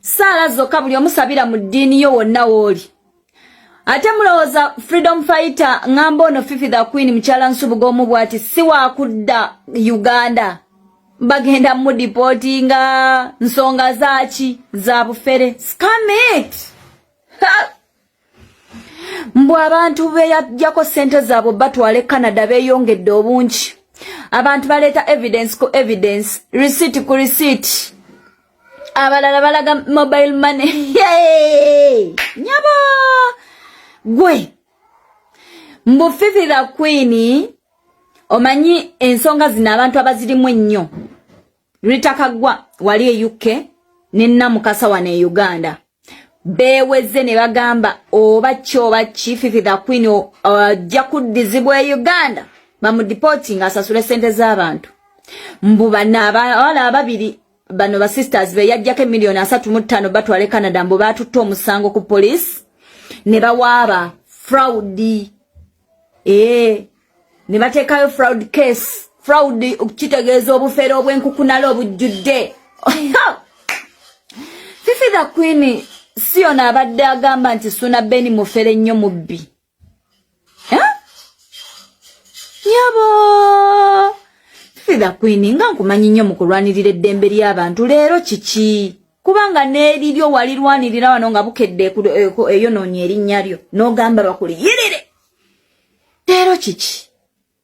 Sala zokka buli omusabira mu ddiini yo wonna woli. Ate mulowooza freedom fighter ngamba ono Fifi the Queen mukyala Nsubuga omubwati si wakudda Uganda. Bagenda mu deportinga nsonga zaaki za bufere. Scam it. Mbu abantu beyajjako sente zaabwe batwale Canada beeyongedde obungi. Abantu baleeta evidence ku evidence, receipt ku receipt. Abalala balaga mobile money. Yay! Nyaba! Gwe. Mbu Fifi the Queen omanyi ensonga zino abantu abazirimu ennyo. Rita Kagwa wali e UK ne Namukasa wane e Uganda. Beweze ne bagamba oba ki Fifi the Queen ajja kuddizibwa e Uganda. Bamudeporting asasule sente z'abantu. Mbu bana abala ababiri bano ba sisters be yajjako $3.5 batwale Canada mbu batutte omusango ku police ne bawaaba fraud. Ne bateekayo fraud case. Fraud kitegeeza obufere obw'enkukunalo obujjudde. Fifi the Queen si ono abadde agamba nti Suna Beni mufere nnyo mubbi. Yabo! Fifi the Queen nga nkumanyi nnyo mu kulwanirira eddembe ly'abantu leero kiki? Kubanga n'eriryo walirwanirira wano nga bukedde eyonoonya erinnya lyo n'ogamba bakuliyirire. Leero kiki?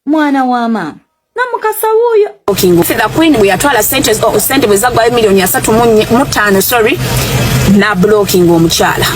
Mwana wa maama. Namukasa wuyo. Fifi the Queen bwe yatwala sente bwe zaggwayo $3.5 sorry. Na blocking omukyala.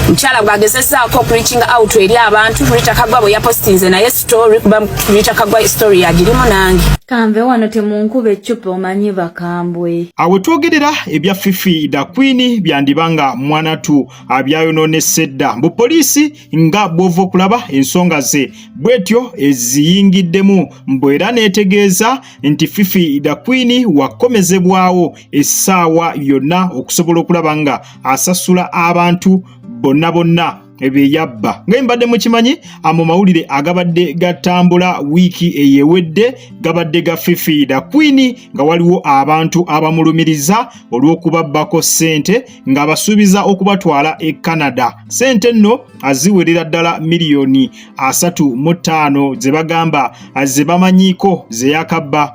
Mukyala bwagezesaako preaching out eri abantu Rita Kagwa bwe yapostinze naye story kuba Rita Kagwa story yagirimu nange. Kambe wano temunkube eccupa omanyi bakambwe. Awe twogerera ebya Fifi the Queen byandibanga mwanatu abyayonoonese dda. Mbu poliisi nga bw'ova okulaba ensonga ze bwetyo eziyingiddemu mbu era neetegeeza nti Fifi the Queen wakomezebwawo essaawa yonna okusobola okulaba nga asasula abantu bonna ebiyabba. Nga mbadde mukimanyi mu mawulire agabadde gatambula wiiki eyewedde gabadde ga Fifi the Queen nga waliwo abantu abamulumiriza olw'okubabbako sente nga basuubiza okubatwala e Canada. Sente nno aziwerera ddala $3.5 ze bagamba ze bamanyiiko ze yakabba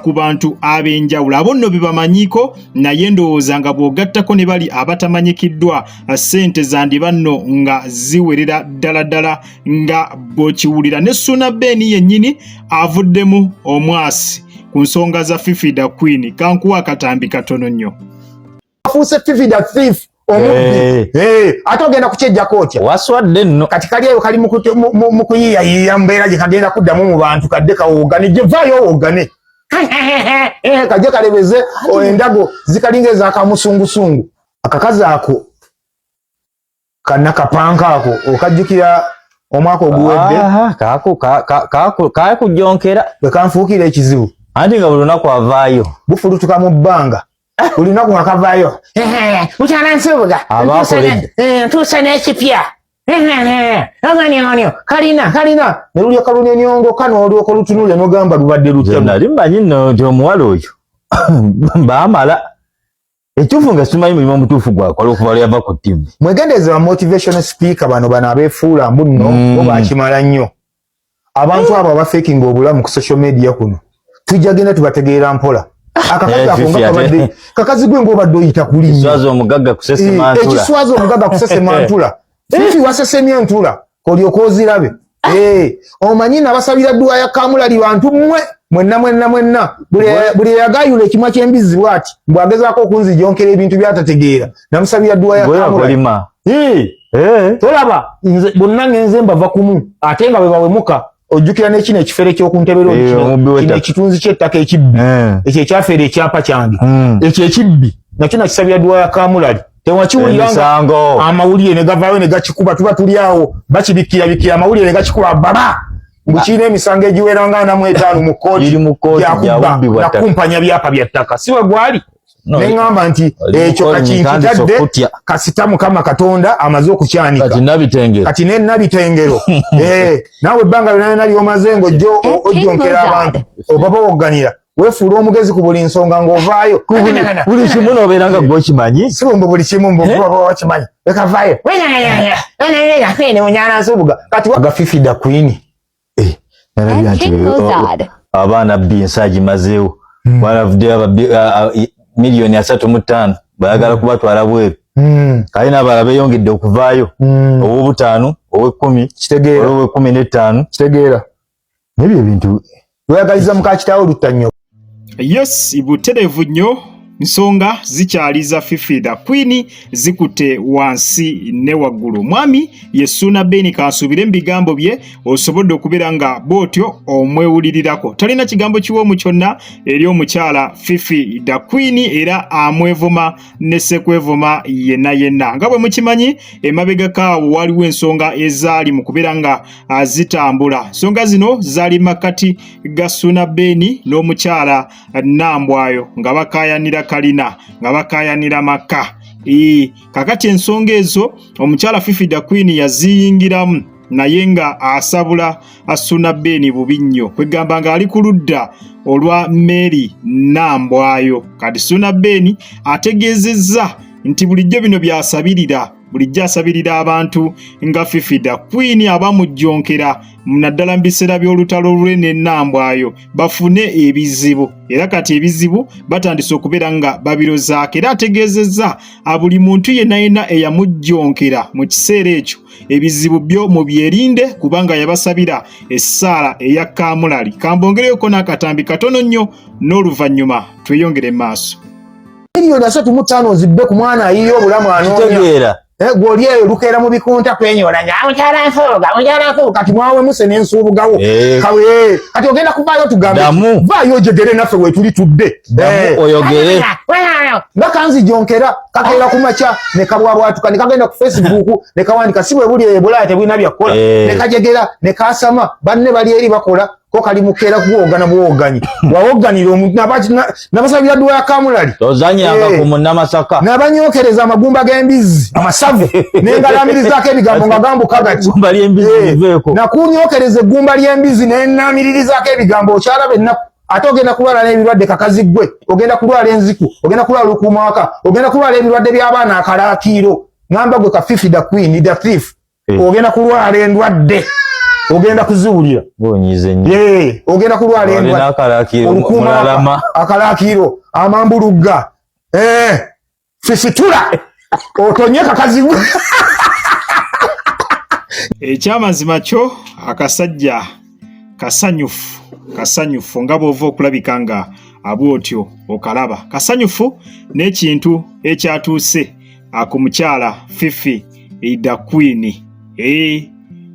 ku bantu ab'enjawulo. Abo nno bibamanyiko naye ndowooza nga bw'ogattako ne bali abatamanyikiddwa sente zandiba nno nga ziwerera ddala nga bw'okiwulira. Ne Suna Beni yennyini avuddemu omwasi ku nsonga za Fifi the Queen. Kankuwa akatambi katono nnyo. Afuuse Fifi the Thief omubbi. Ate ogenda kukyejja kootya. Waswadde nno. Kati kali eyo kali mu kuyiiya mbeera gye kagenda kuddamu mu bantu kadde kawoogane gye vaayo woogane. Kajje kalebeze endago zikalinga ez'akamusungusungu. Akakazi ako kana kapanka ako okajjukira omwaka oguwedde. Kakujonkera bekanfuukira ekizibu. Anti nga buli lunaku avaayo. Bufulutuka mu bbanga. Buli lunaku nga kavaayo. Mukyala Nsubuga. Ntuuse n'ekipya. Onyo kalina. Ne lulya kalunye nyongo kano olwoko lutunule n'ogamba lubadde lutya. Nali mmanyi nno nti omuwala oyo baamala. Ekyufu nga simanyi mulimu omutuufu gwakola okuva yava ku TV. Mwegendeze ba motivational speaker bano abeefuula mbu nno bo bakimala nnyo. Abantu abo abafakinga obulamu ku social media kuno tujja genda tubategeera mpola. Akakazi ako nga kakazi gwe ng'obadde oyita kulinnya. Ekiswaza omugagga kusese mantula. Ekiswaza omugagga kusese mantula. Fifi wasesemye ntula kolyoka ozirabe. Omanyi nabasabira dduwa ya Kamulali bantu mwenna buli yagayula ekimwa ky'embizzi bw'ati mbwagezaako okunzijonkera ebintu byatategeera namusabira dduwa ya Kamulali. Tolaba nze bonna ngenze mbava kumu ate nga bwe bawemuka ojjukira n'ekino ekifere ky'okuntebero kino ekitunzi ky'ettaka ekibbi ekyo ekyafeera ekyapa kyange ekyo ekibbi nakyo nakisabira dduwa ya Kamulali. Tewakiwuliranga amawulire ne gavaayo ne gakikuba tuba tuli awo bakibikkira amawulire ne gakikuba baba mbukiina emisango egiweranga 45 mu kkooti yakubba nakumpanya byapa bya ttaka si we gwali neŋŋamba nti ekyo kakinkitadde kasita Mukama Katonda amaze okukyanika kati nabitengero naawe ebbanga lyonna lyomaze ng'ojjonkera abantu oba bawogganira wefuula omugezi ku buli nsonga ng'ovaayo buli kimu n'obeera nga gwe okimanyi si bwe buli kimu mbuba okimanyi leka vaayo munyana nsubuga kati agafifida Queen nalabya nti abaana binsi agimazeewo balavuddeyo miliyoni 3.5 bayagala kubatwala bweru kale n'abalala beeyongedde okuvaayo ow'obutaano ow'ekkumi kitegeera ow'ekkumi-n'ettaano kitegeera nebyo ebintu weyagaliza muka kitaawo lutta nnyo yes buterevu nnyo nsonga zikyaliza Fifida Queen zikutte wansi ne waggulu mwami Yesuna Beni kansubire mbigambo bye osobodde okubeera nga bwotyo omwewulirirako talina kigambo kiwoomu kyonna eri omukyala Fifida Queen era amwevuma ne sekwevuma yenna nga bwe mukimanyi emabega kaawo waliwo ensonga ezaali mu kubeera nga zitambula nsonga zino zaali makati ga Suna Beni n'omukyala Nambwayo nga bakayanira kalina nga bakayanira maka kakati ensonga ezo omukyala Fifida Queen yaziyingiramu naye nga asabula Suna Beni bubi nnyo kwegamba nga ali ku ludda olwa Mary Nambwayo kati Suna Beni ategeezezza nti bulijjo bino byasabirira bulijjo asabirira abantu nga Fifida Queen abamujjonkera naddala mu biseera by'olutalo lw'ene Nambwayo bafune ebizibu era kati ebizibu batandise okubeera nga babirozaako era ategeezezza buli muntu yenna eyamujjonkera mu kiseera ekyo ebizibu byo mu byerinde kubanga yabasabira essaala eya Kamulali kambongereko n'akatambi katono nnyo n'oluvannyuma tweyongere maaso miliyoni 3.5 zibbe ku mwana ayiyo obulamu anoonya gwoli eyo lukeera mu bikunta kwenyoolanya mukyala nfuuga kati mwawe muse n'ensuubugawo kati ogenda kuvaayo tugambe vaayo ojegere naffe weetuli tudde oyogere nga kanzijonkera kakeera ku makya ne kabwabwatuka ne kagenda ku Facebook ne kawandika si bwe buli ebulaya tebulina byakukola ne kajegera ne kasama banne bali eri bakola ko kali mukeera kuwogana buwoganyi wawoganira omuntu nabasabira dduwa ya Kamulali tozanyanga ku munnamasaka nabanyokereza amagumba g'embizi amasavu nengalamirizaako ebigambo nga gambuka gati nakunyokereza eggumba ly'embizi nenamiririzako ebigambo okyalaba ennaku ate ogenda kulwala n'ebirwadde kakaziggwe ogenda kulwala enziku ogenda kulwala lukuumawaka ogenda kulwala ebirwadde by'abaana akalakiiro ngamba gwe ka Fifida Queen the thief ogenda kulwala endwadde ogenda kuziwulira bonyize nnyo ogenda kulwala endwadde olukuumawaka akalakiiro amambulugga fisitula otonye kakazigwe ekyamazima kyo akasajja kasanyufu nga bw'ova okulabika nga abwotyo okalaba kasanyufu n'ekintu ekyatuuse ku mukyala Fifida Queen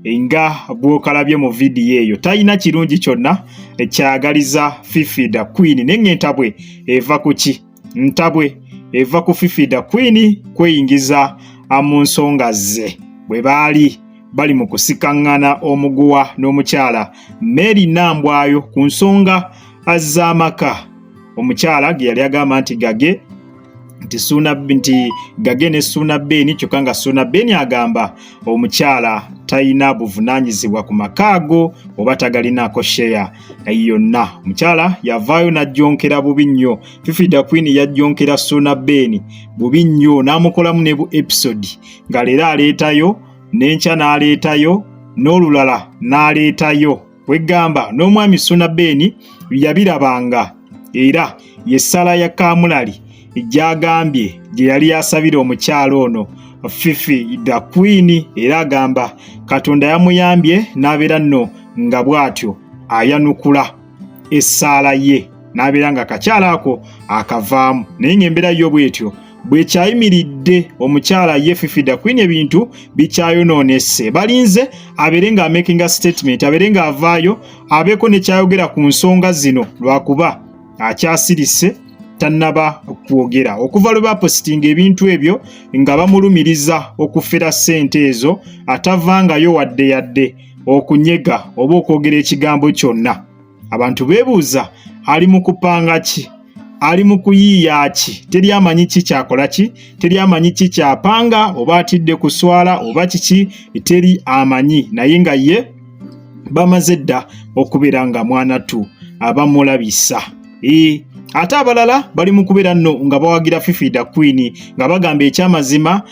nga bw'okalabye mu vidiyo eyo talina kirungi kyonna ekyagaliza Fifida Queen naye entabwe eva ku ki ntabwe eva ku Fifida Queen kweyingiza mu nsonga ze bwe bali mu kusikaŋŋana omuguwa n'omukyala Mary Nambwayo ku nsonga z'amaka omukyala ge yali agamba nti gage gage ne Suna Beni kyokka nga Suna Beni agamba omukyala talina buvunaanyizibwa ku makaago oba tagalinaako sheya yonna omukyala yavaayo n'ajjonkera bubi nnyo Fifida Queen yajjonkera Suna Beni bubi nnyo n'amukolamu ne bu episode nga leero aleetayo n'enkya n'aleetayo n'olulala n'aleetayo kwegamba n'omwami Suna Beni yabirabanga era yessala ya Kamulali gyagambye gye yali asabira omukyala ono Fifida Queen era agamba Katonda yamuyambye n'abeera nno nga bw'atyo ayanukula essaala ye n'abeera nga kakyala ako akavaamu naye ng'embeera yo bw'etyo bwekyayimiridde omukyala ye Fifida Queen ebintu bikyayonoonese balinze abeere nga amakinga statement abeere nga avaayo abeeko ne kyayogera ku nsonga zino lwakuba akyasirise tannaba kwogera okuva lwe bapositinga ebintu ebyo nga bamulumiriza okufera ssente ezo atavangayo wadde yadde okunyega oba okwogera ekigambo kyonna abantu beebuuza ali mu kupanga ki ali mu kuyiiya ki teri amanyi ki kyakola ki teri amanyi ki kyapanga oba atidde kuswala oba kiki teri amanyi naye nga ye bamaze dda okubeera nga mwana tu abamulabisa ate abalala bali mu kubeera nno nga bawagira Fifi da Queen nga bagamba ekyamazima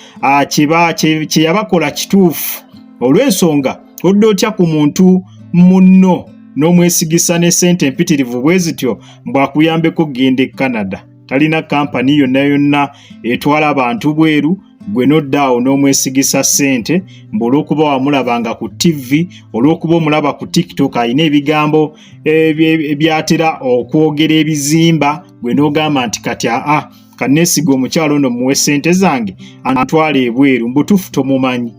kye yabakola kituufu olw'ensonga odde otya ku muntu munno n'omwesigisa ne ssente empitirivu bwe zityo mbwakuyambeko genda e Canada talina kampani yonna yonna etwala abantu bweru gwe noddaawo n'omwesigisa ssente olw'okuba wamulabanga ku TV olw'okuba omulaba ku TikTok alina ebigambo ebyatera okwogera ebizimba gwe n'ogamba nti kati kanneesiga omukyalo ono muwe ssente zange antwala ebweru mbutuufu tomumanyi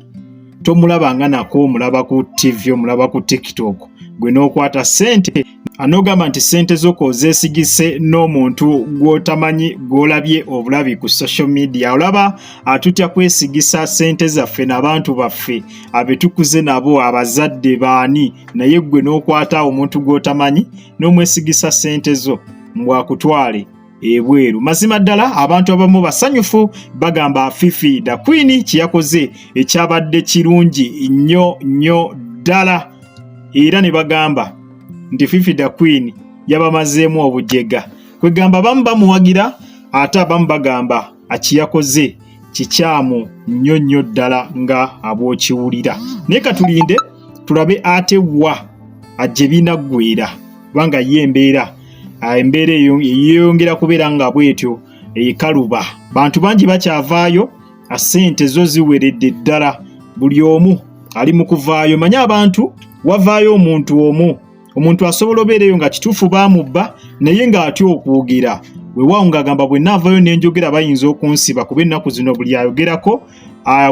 tomulabanga nako omulaba ku TV omulaba ku TikTok gwe n'okwata ssente anogamba nti ssente zo kozeesigise n'omuntu gw'otamanyi gw'olabye obulabi ku social media olaba atutya kwesigisa ssente zaffe n'abantu baffe abetukuze nabo abazadde baani naye gwe n'okwata omuntu gw'otamanyi n'omwesigisa ssente zo mbwakutwale ebweru mazima ddala abantu abamu basanyufu bagamba Fifi da Queen kiyakoze ekyabadde kirungi nnyo ddala era ne bagamba nti Fifi da Queen yabamazeemu obujega kwegamba abamu bamuwagira ate abamu bagamba akiyakoze kikyamu nnyo ddala nga ab'okiwulira naye katulinde tulabe ate wa ajje binaggwera kubanga ye embeera eyo yeyongera kubeera nga bwetyo ekaluba bantu bangi bakyavaayo ssente zo ziweredde ddala buli omu ali mu kuvaayo manye abantu wavaayo omuntu asobola obeereyo nga kituufu baamubba naye ng'atya okwogera weewaawo ng'agamba bwe naavaayo n'enjogera bayinza okunsiba kuba ennaku zino buli ayogerako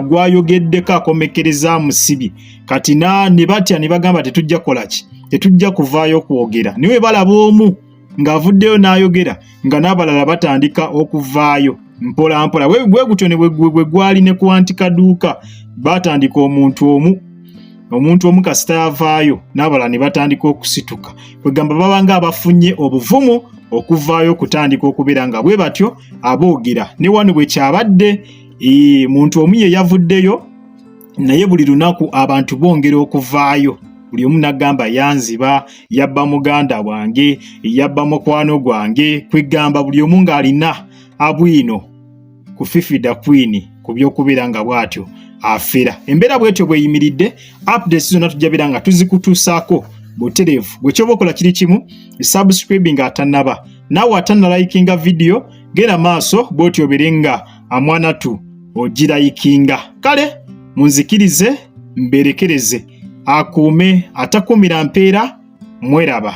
gwayogeddeko akomekkereza musibi kati ne batya ne bagamba tetujja kolaki tetujja kuvaayo kwogera niwe balaba omu ng'avuddeyo n'ayogera nga n'abalala batandika okuvaayo mpola mpola bwe gutyo ne bwe gwali ne ku antikaduuka batandika omuntu omu kasita yavaayo n'abalala ne batandika okusituka kwegamba babanga abafunye obuvumu okuvaayo okutandika okubeera nga bwe batyo aboogera ne wano bwe kyabadde muntu omu ye yavuddeyo naye buli lunaku abantu bongera okuvaayo buli omu n'agamba yanziba yabba muganda wange yabba mukwano gwange kwegamba buli omu ng'alina abwino ku Fifi da Queen ku by'okubeera nga bw'atyo afera embeera bwetyo bweyimiridde updates zonna tujja beera nga tuzikutuusaako butereevu bwe kyoba okola kiri kimu subscribing atannaba naawe atannalayikinga video genda maaso bwotyo obeere nga amwanatu ogirayikinga kale munzikirize mberekereze akuume atakuumira mpeera mweraba